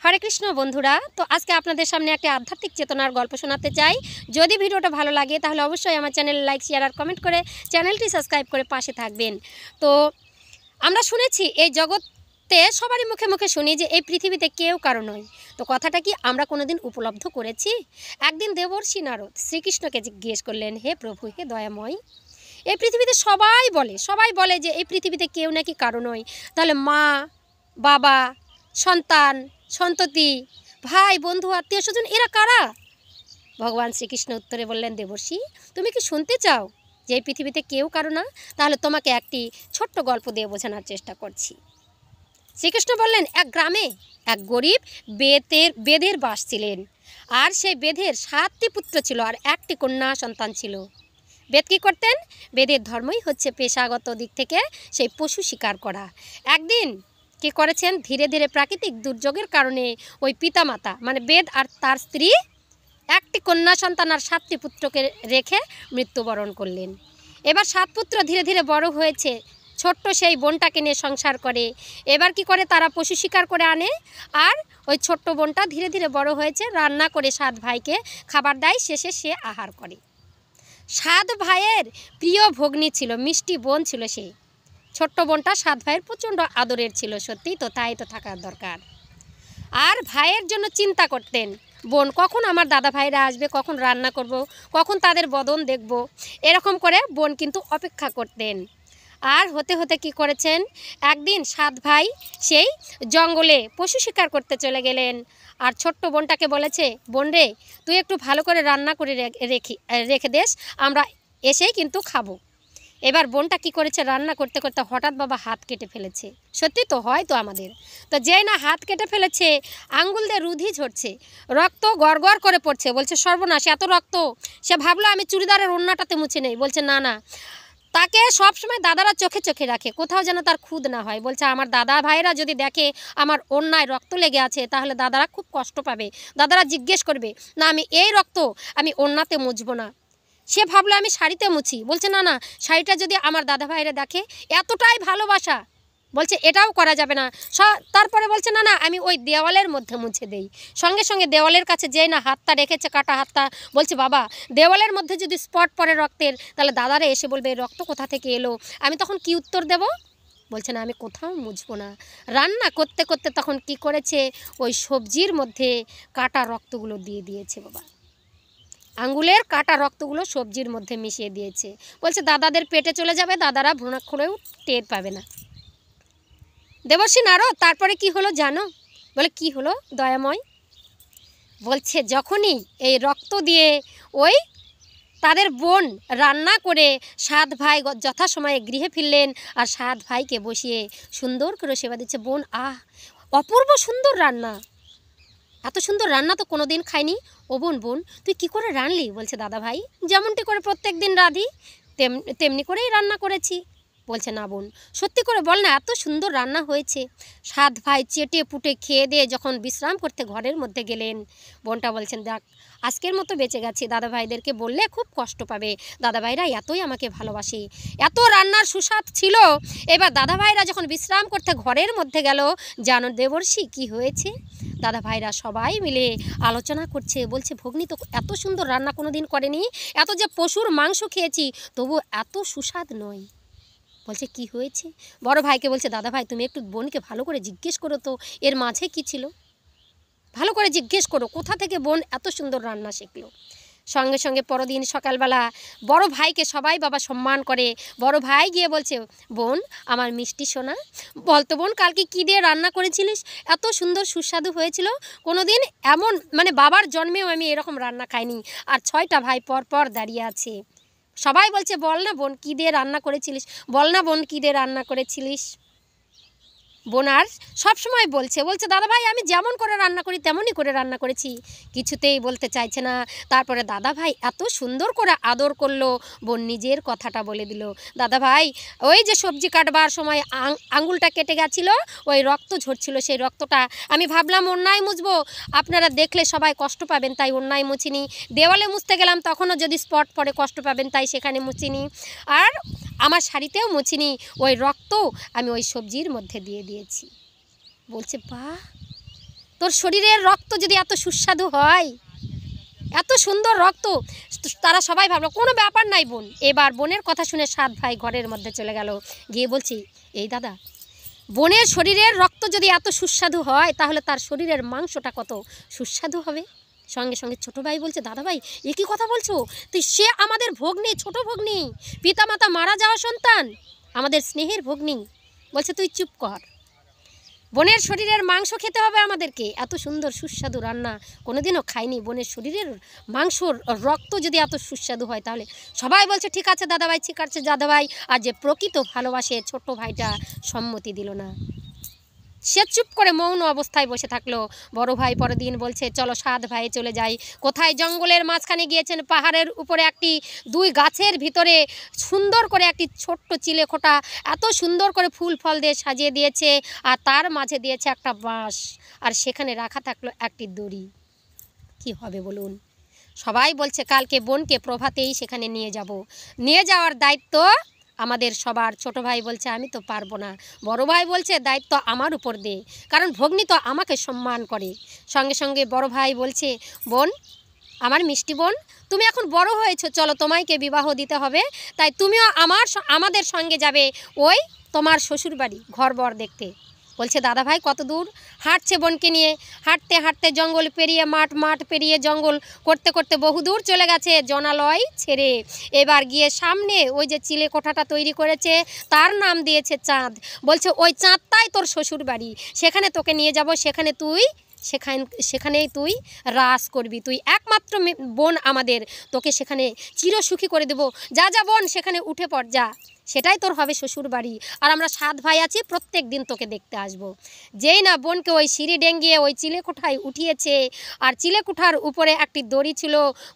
হরে কৃষ্ণ বন্ধুরা, তো আজকে আপনাদের সামনে একটা আধ্যাত্মিক চেতনার গল্প শোনাতে চাই। যদি ভিডিওটা ভালো লাগে তাহলে অবশ্যই আমার চ্যানেল লাইক, শেয়ার আর কমেন্ট করে চ্যানেলটি সাবস্ক্রাইব করে পাশে থাকবেন। তো আমরা শুনেছি এই জগতে সবারই মুখে মুখে শুনি যে এই পৃথিবীতে কেউ কারো নয়। তো কথাটা কি আমরা কোনোদিন উপলব্ধ করেছি? একদিন দেবর্ষি নারদ শ্রীকৃষ্ণকে জিজ্ঞেস করলেন, হে প্রভু, হে দয়াময়, এই পৃথিবীতে সবাই বলে যে এই পৃথিবীতে কেউ নাকি কারো নয়, তাহলে মা, বাবা, সন্তান, সন্ততি, ভাই, বন্ধু, আত্মীয় স্বজন এরা কারা? ভগবান শ্রীকৃষ্ণ উত্তরে বললেন, দেবর্ষি, তুমি কি শুনতে চাও যে এই পৃথিবীতে কেউ কারো না? তাহলে তোমাকে একটি ছোট্ট গল্প দিয়ে বোঝানোর চেষ্টা করছি। শ্রীকৃষ্ণ বললেন, এক গ্রামে এক গরিব বেদের বাস ছিলেন, আর সেই বেদের 7টি পুত্র ছিল আর একটি কন্যা সন্তান ছিল। বেদ কী করতেন? বেদের ধর্মই হচ্ছে পেশাগত দিক থেকে সেই পশু শিকার করা। একদিন কী করেছেন, ধীরে ধীরে প্রাকৃতিক দুর্যোগের কারণে ওই পিতামাতা মানে বেদ আর তার স্ত্রী একটি কন্যা সন্তান আর 7টি পুত্রকে রেখে মৃত্যুবরণ করলেন। এবার 7 পুত্র ধীরে ধীরে বড় হয়েছে, ছোট্ট সেই বোনটাকে নিয়ে সংসার করে। এবার কি করে, তারা পশু শিকার করে আনে, আর ওই ছোট্ট বোনটা ধীরে ধীরে বড় হয়েছে, রান্না করে 7 ভাইকে খাবার দেয়, শেষে সে আহার করে। 7 ভাইয়ের প্রিয় ভগ্নী ছিল, মিষ্টি বোন ছিল সে। ছোট্ট বোনটা 7 ভাইয়ের প্রচণ্ড আদরের ছিল, সত্যি তো, তাই তো থাকার দরকার। আর ভাইয়ের জন্য চিন্তা করতেন, বোন কখন আমার দাদা ভাইরা আসবে, কখন রান্না করব, কখন তাদের বদন দেখব, এরকম করে বোন কিন্তু অপেক্ষা করতেন। আর হতে হতে কি করেছেন, একদিন 7 ভাই সেই জঙ্গলে পশু শিকার করতে চলে গেলেন। আর ছোট্ট বোনটাকে বলেছে, বোন রে, তুই একটু ভালো করে রান্না করে রেখে দেস, আমরা এসেই কিন্তু খাবো। এবার বোনটা কি করেছে, রান্না করতে করতে হঠাৎ বাবা হাত কেটে ফেলেছে। সত্যি তো, হয় তো আমাদের। তো যেই না হাত কেটে ফেলেছে, আঙ্গুল দিয়ে রুধি ঝরছে, রক্ত গড়গড় করে পড়ছে। বলছে, সর্বনাশ, এত রক্ত! সে ভাবলো আমি চুড়িদারের ওড়নাটাতে মুছে নেই। বলছে, না না, তাকে সবসময় দাদারা চোখে চোখে রাখে, কোথাও যেন তার খুদ না হয়। বলছে, আমার দাদা ভাইরা যদি দেখে আমার ওড়নায় রক্ত লেগে আছে, তাহলে দাদারা খুব কষ্ট পাবে, দাদারা জিজ্ঞেস করবে, না আমি এই রক্ত আমি ওড়নাতে মুছবো না। সে ভাবলো আমি শাড়িতে মুছি। বলছে, না না, শাড়িটা যদি আমার দাদা ভাইরা দেখে, এতটাই ভালোবাসা, বলছে এটাও করা যাবে না। তারপরে বলছে, না না, আমি ওই দেওয়ালের মধ্যে মুছে দেই। সঙ্গে সঙ্গে দেওয়ালের কাছে যেই না হাতটা রেখেছে, কাটা হাতটা, বলছে, বাবা, দেওয়ালের মধ্যে যদি স্পট পড়ে রক্তের, তাহলে দাদারা এসে বলবে রক্ত কোথা থেকে এলো, আমি তখন কি উত্তর দেব? বলছে, না, আমি কোথাও মুছবো না। রান্না করতে করতে তখন কি করেছে, ওই সবজির মধ্যে কাটা রক্তগুলো দিয়ে দিয়েছে বাবা, আঙ্গুলের কাটা রক্তগুলো সবজির মধ্যে মিশিয়ে দিয়েছে। বলছে, দাদাদের পেটে চলে যাবে, দাদারা ভ্রূণাক্ষরেও টের পাবে না। দেবর্ষি নারদ তারপরে কি হলো জানো? বলে, কি হলো দয়াময়? বলছে, যখনই এই রক্ত দিয়ে ওই তাদের বোন রান্না করে 7 ভাই যথাসময়ে গৃহে ফিরলেন, আর 7 ভাইকে বসিয়ে সুন্দর করে সেবা দিচ্ছে। বোন, আহ, অপূর্ব সুন্দর রান্না, এত সুন্দর রান্না তো কোনো দিন খাইনি। ও বোন, বোন তুই কি করে রানলি? বলছে, দাদা ভাই, যেমনটি করে প্রত্যেক দিন রাঁধি তেমনি করেই রান্না করেছি। বলছে, না বোন, সত্যি করে বল না, এত সুন্দর রান্না হয়েছে। 7 ভাই চেটে পুটে খেয়ে দিয়ে যখন বিশ্রাম করতে ঘরের মধ্যে গেলেন, বোনটা বলছেন, দেখ, আজকের মতো বেঁচে গেছি, দাদা ভাইদেরকে বললে খুব কষ্ট পাবে, দাদা ভাইরা এতই আমাকে ভালোবাসে, এত রান্নার সুস্বাদ ছিল। এবার দাদা ভাইরা যখন বিশ্রাম করতে ঘরের মধ্যে গেল, জানো দেবর্ষি কি হয়েছে? দাদা ভাইরা সবাই মিলে আলোচনা করছে, বলছে, ভগ্নী তো এত সুন্দর রান্না কোনো দিন করেনি, এত যে পশুর মাংস খেয়েছি, তবু এত সুস্বাদ নয়। বলছে, কি হয়েছে? বড় ভাইকে বলছে, দাদা ভাই, তুমি একটু বোনকে ভালো করে জিজ্ঞেস করো তো, এর মাঝে কি ছিল, ভালো করে জিজ্ঞেস করো, কোথা থেকে বোন এত সুন্দর রান্না শিখলো। সঙ্গে সঙ্গে পরদিন সকালবেলা বড় ভাইকে সবাই বাবা সম্মান করে। বড় ভাই গিয়ে বলছে, বোন, আমার মিষ্টি সোনা, বলতো বোন, কালকে কী দিয়ে রান্না করেছিলিস, এত সুন্দর সুস্বাদু হয়েছিল, কোনো দিন এমন মানে বাবার জন্মেও আমি এরকম রান্না খাইনি। আর 6টা ভাই পর পর দাঁড়িয়ে আছে। সবাই বলছে, বল না বোন, কী দিয়ে রান্না করেছিলিস, বল না বোন, কী দিয়ে রান্না করেছিলিস। বোন আর সবসময় বলছে, দাদা ভাই, আমি যেমন করে রান্না করি তেমনই করে রান্না করেছি। কিছুতেই বলতে চাইছে না। তারপরে দাদা ভাই এত সুন্দর করে আদর করলো, বোন নিজের কথাটা বলে দিল, দাদা ভাই, ওই যে সবজি কাটবার সময় আঙুলটা কেটে গেছিলো, ওই রক্ত ঝরছিল, সেই রক্তটা আমি ভাবলাম অন্যায় মুছবো, আপনারা দেখলে সবাই কষ্ট পাবেন, তাই অন্যায় মুছিনি। দেওয়ালে মুছতে গেলাম, তখনও যদি স্পট পড়ে কষ্ট পাবেন, তাই সেখানে মুছিনি। আর আমার শাড়িতেও মুছিনি, ওই রক্ত আমি ওই সবজির মধ্যে দিয়ে দিয়েছি। বলছে, বাহ, তোর শরীরের রক্ত যদি এত সুস্বাদু হয়, এত সুন্দর রক্ত, তারা সবাই ভাবলো কোনো ব্যাপার নাই বোন। এবার বোনের কথা শুনে 7 ভাই ঘরের মধ্যে চলে গেল, গিয়ে বলছি এই দাদা, বোনের শরীরের রক্ত যদি এত সুস্বাদু হয় তাহলে তার শরীরের মাংসটা কত সুস্বাদু হবে। সঙ্গে সঙ্গে ছোটো ভাই বলছে দাদা ভাই এ কী কথা বলছো, তুই সে আমাদের ভগ্নী, ছোট ভগ্নী, পিতামাতা মারা যাওয়া সন্তান, আমাদের স্নেহের ভগ্নী। বলছে তুই চুপ কর, বোনের শরীরের মাংস খেতে হবে আমাদেরকে। এত সুন্দর সুস্বাদু রান্না কোনোদিনও খাইনি, বোনের শরীরের মাংসর রক্ত যদি এত সুস্বাদু হয় তাহলে। সবাই বলছে ঠিক আছে দাদাভাই, ঠিক আছে দাদাভাই। আর যে প্রকৃত ভালোবাসে ছোট ভাইটা সম্মতি দিল না, সে চুপ করে মৌন অবস্থায় বসে থাকলো। বড় ভাই পরের দিন বলছে চলো 7 ভাই চলে যাই। কোথায়? জঙ্গলের মাঝখানে গিয়েছেন, পাহাড়ের উপরে একটি 2 গাছের ভিতরে সুন্দর করে একটি ছোট্ট চিলেকোঠা এত সুন্দর করে ফুল ফল দিয়ে সাজিয়ে দিয়েছে, আর তার মাঝে দিয়েছে একটা বাঁশ, আর সেখানে রাখা থাকলো একটি দড়ি। কি হবে বলুন? সবাই বলছে কালকে বোনকে প্রভাতেই সেখানে নিয়ে যাব, নিয়ে যাওয়ার দায়িত্ব আমাদের সবার। ছোট ভাই বলছে আমি তো পারবো না। বড় ভাই বলছে দায়িত্ব আমার উপর দে, কারণ ভগ্নী তো আমাকে সম্মান করে। সঙ্গে সঙ্গে বড় ভাই বলছে বোন, আমার মিষ্টি বোন, তুমি এখন বড় হয়েছো, চলো তোমাকে বিবাহ দিতে হবে, তাই তুমিও আমাদের সঙ্গে যাবে ওই তোমার শ্বশুর বাড়ি ঘরবর দেখতে। বলছে দাদা ভাই কত দূর? হাঁটছে বোনকে নিয়ে, হাঁটতে হাঁটতে জঙ্গল পেরিয়ে মাঠ পেরিয়ে জঙ্গল করতে করতে বহুদূর চলে গেছে জনালয় ছেড়ে। এবার গিয়ে সামনে ওই যে চিলে কোঠাটা তৈরি করেছে তার নাম দিয়েছে চাঁদ। বলছে ওই চাঁদটাই তোর শ্বশুর বাড়ি, সেখানে তোকে নিয়ে যাব, সেখানেই তুই রাস করবি, তুই একমাত্র বোন আমাদের, তোকে সেখানে চিরসুখী করে দেব। যা যা বোন সেখানে উঠে পড় যা, সেটাই তোর হবে শ্বশুর বাড়ি, আর আমরা 7 ভাই আছি, প্রত্যেক দিন তোকে দেখতে আসব। যেই না বোনকে ওই সিঁড়ি ডেঙ্গিয়ে ওই চিলেকোঠায় উঠিয়েছে, আর চিলেকোঠার উপরে একটি দড়ি ছিল,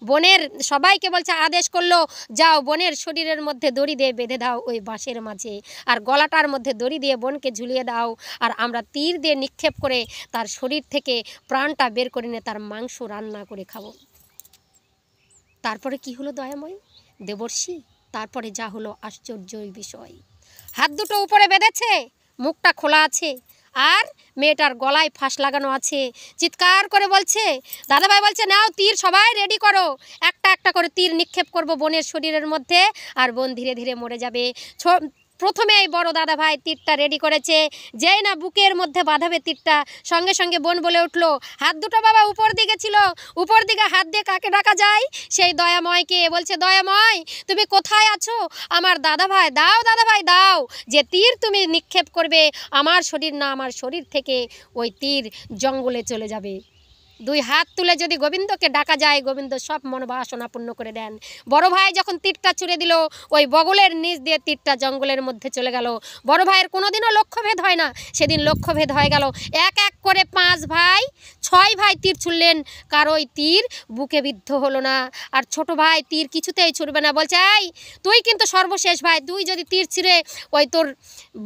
বোনের সবাইকে বলছে আদেশ করলো যাও বোনের শরীরের মধ্যে দড়ি দিয়ে বেঁধে দাও ওই বাঁশের মাঝে, আর গলাটার মধ্যে দড়ি দিয়ে বোনকে ঝুলিয়ে দাও, আর আমরা তীর দিয়ে নিক্ষেপ করে তার শরীর থেকে প্রাণটা বের করে নিয়ে তার মাংস রান্না করে খাবো। তারপরে কি হলো দয়াময় দেবর্ষি? তারপরে যা হলো আশ্চর্যই বিষয়। হাত দুটো উপরে বেঁধেছে, মুখটা খোলা আছে, আর মেয়েটার গলায় ফাঁস লাগানো আছে। চিৎকার করে বলছে, দাদাভাই বলছে নাও তীর সবাই রেডি করো, একটা একটা করে তীর নিক্ষেপ করব বোনের শরীরের মধ্যে, আর বোন ধীরে ধীরে মরে যাবে। প্রথমে এই বড় দাদা ভাই তীরটা রেডি করেছে, যেই না বুকের মধ্যে বাঁধাবে তীরটা, সঙ্গে সঙ্গে বোন বলে উঠলো হাত দুটো বাবা উপর দিকে ছিল, উপর দিকে হাত দিয়ে কাকে ডাকা যায়? সেই দয়াময়কে। বলছে দয়াময় তুমি কোথায় আছো? আমার দাদা ভাই দাও, দাদা ভাই দাও, যে তীর তুমি নিক্ষেপ করবে আমার শরীর না, আমার শরীর থেকে ওই তীর জঙ্গলে চলে যাবে। 2 হাত তুলে যদি গোবিন্দকে ডাকা যায়, গোবিন্দ সব মনোবাসনা পূর্ণ করে দেন। বড় ভাই যখন তীরটা ছুঁড়ে দিল, ওই বগলের নিচ দিয়ে তীরটা জঙ্গলের মধ্যে চলে গেল। বড় ভাইয়ের কোনোদিনও লক্ষ্যভেদ হয় না, সেদিন লক্ষ্যভেদ হয়ে গেল। এক এক করে 5 ভাই 6 ভাই তীর ছুঁড়লেন, কারোই তীর বুকে বিদ্ধ হলো না। আর ছোট ভাই তীর কিছুতেই ছুঁড়বে না, বলছে এই তুই কিন্তু সর্বশেষ ভাই, তুই যদি তীর ছিঁড়ে ওই তোর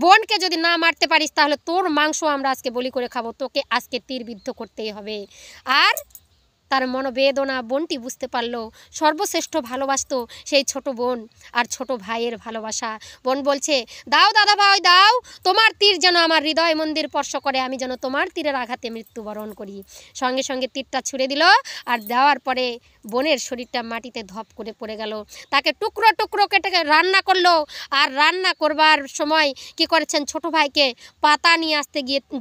বোনকে যদি না মারতে পারিস তাহলে তোর মাংস আমরা আজকে বলি করে খাবো, তোকে আজকে তীর বিদ্ধ করতেই হবে। আর তার মনোবেদনা বোনটি বুঝতে পারলো, সর্বশ্রেষ্ঠ ভালোবাসতো সেই ছোট বোন আর ছোট ভাইয়ের ভালোবাসা। বোন বলছে দাও দাদা ভাই দাও, তোমার তীর যেন আমার হৃদয় মন্দির স্পর্শ করে, আমি যেন তোমার তীরের আঘাতে মৃত্যুবরণ করি। সঙ্গে সঙ্গে তীরটা ছুঁড়ে দিল, আর দেওয়ার পরে বোনের শরীরটা মাটিতে ধপ করে পড়ে গেল। তাকে টুকরো টুকরো কেটে রান্না করলো, আর রান্না করবার সময় কি করেছেন, ছোট ভাইকে পাতা নিয়ে আসতে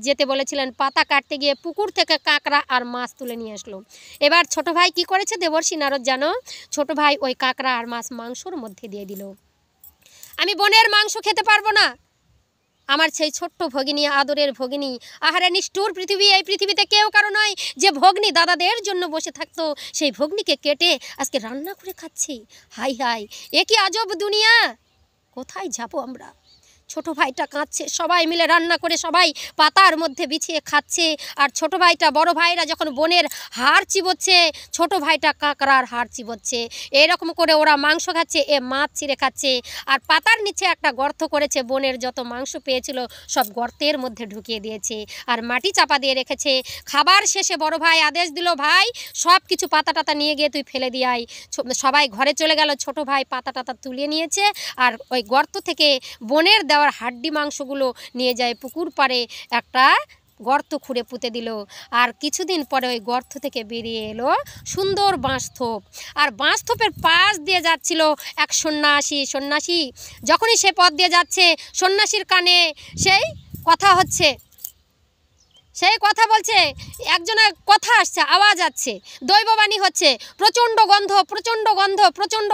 যেতে বলেছিলেন, পাতা কাটতে গিয়ে পুকুর থেকে কাঁকড়া আর মাছ তুলে নিয়ে আসলো। এবার ছোট ভাই কি করেছে দেবর্ষি নারদ জানো? ছোট ভাই ওই কাঁকড়া আর মাছ মাংসর মধ্যে দিয়ে দিল। আমি বোনের মাংস খেতে পারবো না, আমার সেই ছোট্ট ভগিনী, আদরের ভগিনী, আহারে নিষ্ঠুর পৃথিবী, এই পৃথিবীতে কেউ কারো নয় যে ভগ্নী দাদাদের জন্য বসে থাকতো, সেই ভগ্নীকে কেটে আজকে রান্না করে খাচ্ছি। হাই হাই, এ কি আজব দুনিয়া, কোথায় যাবো আমরা? ছোট ভাইটা কাঁদছে, সবাই মিলে রান্না করে সবাই পাতার মধ্যে বিছিয়ে খাচ্ছে। আর ছোট ভাইটা, বড় ভাইরা যখন বোনের হাড় চিবোচ্ছে, ছোট ভাইটা কাঁকড়ার হাড় চিবোচ্ছে। এরকম করে ওরা মাংস খাচ্ছে, এ মাছ ছিঁড়ে খাচ্ছে। আর পাতার নিচে একটা গর্ত করেছে, বোনের যত মাংস পেয়েছিল সব গর্তের মধ্যে ঢুকিয়ে দিয়েছে, আর মাটি চাপা দিয়ে রেখেছে। খাবার শেষে বড় ভাই আদেশ দিল, ভাই সব কিছু পাতা টাতা নিয়ে গিয়ে তুই ফেলে দিয়ে আয়। সবাই ঘরে চলে গেল, ছোট ভাই পাতা টাতা তুলে নিয়েছে, আর ওই গর্ত থেকে বোনের দেওয়ার হাড্ডি মাংসগুলো নিয়ে যায় পুকুর পাড়ে একটা গর্ত খুঁড়ে পুঁতে দিল। আর কিছুদিন পরে ওই গর্ত থেকে বেরিয়ে এলো সুন্দর বাঁশথোপ। আর বাঁশথোপের পাশ দিয়ে যাচ্ছিল এক সন্ন্যাসী। যখনই সে পথ দিয়ে যাচ্ছে, সন্ন্যাসীর কানে সেই কথা বলছে, একজনের কথা আসছে, আওয়াজ আসছে, দৈববাণী হচ্ছে, প্রচণ্ড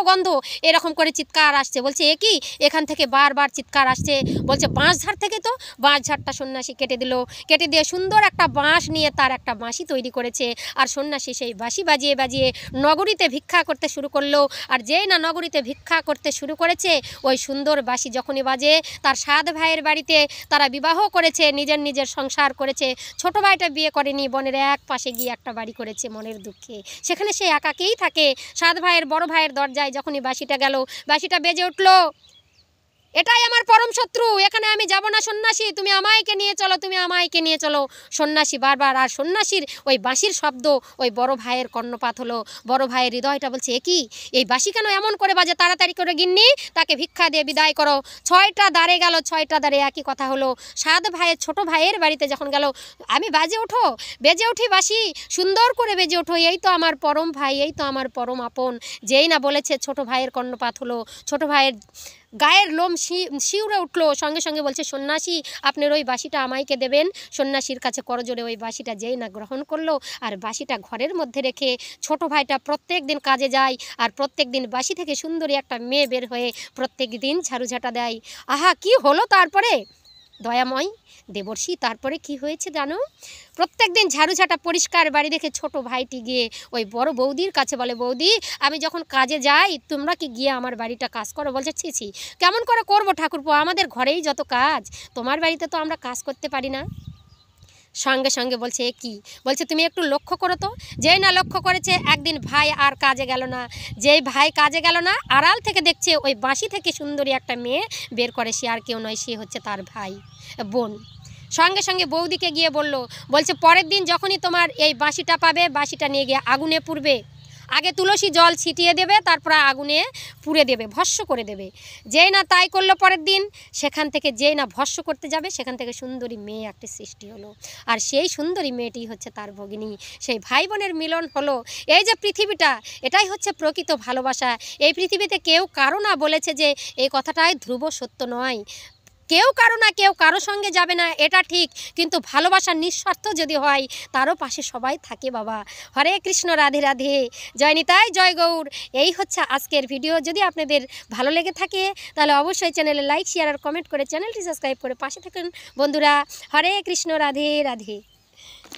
গন্ধ, এরকম করে চিৎকার আসছে। বলছে এ কি, এখান থেকে বারবার চিৎকার আসছে। বলছে বাঁশঝাড় থেকে। তো বাঁশঝাড়টা সন্ন্যাসী কেটে দিল। কেটে দিয়ে সুন্দর একটা বাঁশ নিয়ে তার একটা বাঁশি তৈরি করেছে। আর সন্ন্যাসী সেই বাঁশি বাজিয়ে নগরীতে ভিক্ষা করতে শুরু করলো। আর যেই না নগরীতে ভিক্ষা করতে শুরু করেছে, ওই সুন্দর বাঁশি যখনই বাজে, তার 7 ভাইয়ের বাড়িতে তারা বিবাহ করেছে, নিজের সংসার করেছে। ছোট ভাইটা বিয়ে করেনি, বনের এক পাশে গিয়ে একটা বাড়ি করেছে মনের দুঃখে। সেখানে সে একাকেই থাকে। 7 ভাইয়ের বড় ভাইয়ের দরজায় যখনই বাঁশিটা গেল, বাঁশিটা বেজে উঠল, এটাই আমার পরম শত্রু, এখানে আমি যাব না সন্ন্যাসী, তুমি আমায়কে নিয়ে চলো। সন্ন্যাসী বারবার, আর সন্ন্যাসীর ওই বাঁশির শব্দ ওই বড় ভাইয়ের কর্ণপাত হলো। বড় ভাইয়ের হৃদয়টা বলছে এ কি, এই বাঁশি কেন এমন করে বাজে, তাড়াতাড়ি করে গিন্নি তাকে ভিক্ষা দিয়ে বিদায় করো। 6টা দ্বারে গেল, 6টা দ্বারে একই কথা হলো। 7 ভাইয়ের ছোট ভাইয়ের বাড়িতে যখন গেল, আমি বেজে উঠি বাঁশি, সুন্দর করে বেজে ওঠো, এই তো আমার পরম ভাই, এই তো আমার পরম আপন। যেই না বলেছে ছোট ভাইয়ের কর্ণপাত হলো। ছোট ভাইয়ের গায়ের লোম শিউরে উঠলো। সঙ্গে বলছে সন্ন্যাসী, আপনার ওই বাঁশিটা আমায়কে দেবেন। সন্ন্যাসীর কাছে করজোড়ে ওই বাঁশিটা যেই না গ্রহণ করলো, আর বাঁশিটা ঘরের মধ্যে রেখে ছোট ভাইটা প্রত্যেক দিন কাজে যায়। আর প্রত্যেক দিন বাঁশি থেকে সুন্দরী একটা মেয়ে বের হয়ে প্রত্যেক দিন ঝাড়ুঝাঁটা দেয়। আহা, কি হলো তারপরে দয়াময় দেবর্ষী, তারপরে কি হয়েছে জানো? প্রত্যেক দিন ঝাড়ুঝাঁটা পরিষ্কার বাড়ি দেখে ছোট ভাইটি গিয়ে ওই বড় বৌদির কাছে বলে, বৌদি আমি যখন কাজে যাই, তোমরা কি গিয়ে আমার বাড়িটা কাজ করো? বলছে ছি, কেমন করে করবো ঠাকুরপো, আমাদের ঘরেই যত কাজ, তোমার বাড়িতে তো আমরা কাজ করতে পারি না। সঙ্গে বলছে এ কি, বলছে তুমি একটু লক্ষ্য করো তো। যেই না লক্ষ্য করেছে, একদিন ভাই আর কাজে গেল না। যেই ভাই কাজে গেল না, আড়াল থেকে দেখছে ওই বাঁশি থেকে সুন্দরী একটা মেয়ে বের করে। সে আর কেউ নয়, সে হচ্ছে তার বোন। সঙ্গে বৌদিকে গিয়ে বলছে পরের দিন যখনই তোমার এই বাঁশিটা পাবে, বাঁশিটা নিয়ে গিয়ে আগুনে পুড়বে। আগে তুলসী জল ছিটিয়ে দেবে, তারপর আগুনে পুড়ে দেবে, ভস্ম করে দেবে। যেই না তাই করলো, পরের দিন সেখান থেকে যেই না ভস্ম করতে যাবে, সেখান থেকে সুন্দরী মেয়ে একটা সৃষ্টি হলো। আর সেই সুন্দরী মেয়েটি হচ্ছে তার ভগিনী। সেই ভাই বোনের মিলন হলো। এই যে পৃথিবীটা, এটাই হচ্ছে প্রকৃত ভালোবাসা। এই পৃথিবীতে কেউ কারো না বলেছে যে এই কথাটাই ধ্রুব সত্য নয়। কেউ কারো সঙ্গে যাবে না, এটা ঠিক, কিন্তু ভালোবাসার নিঃস্বার্থ যদি হয়, তারও পাশে সবাই থাকে বাবা। হরে কৃষ্ণ, রাধে রাধে, জয় নিতাই, জয় গৌর। এই হচ্ছে আজকের ভিডিও। যদি আপনাদের ভালো লেগে থাকে তাহলে অবশ্যই চ্যানেলে লাইক, শেয়ার আর কমেন্ট করে চ্যানেলটি সাবস্ক্রাইব করে পাশে থাকুন বন্ধুরা। হরে কৃষ্ণ, রাধে রাধে।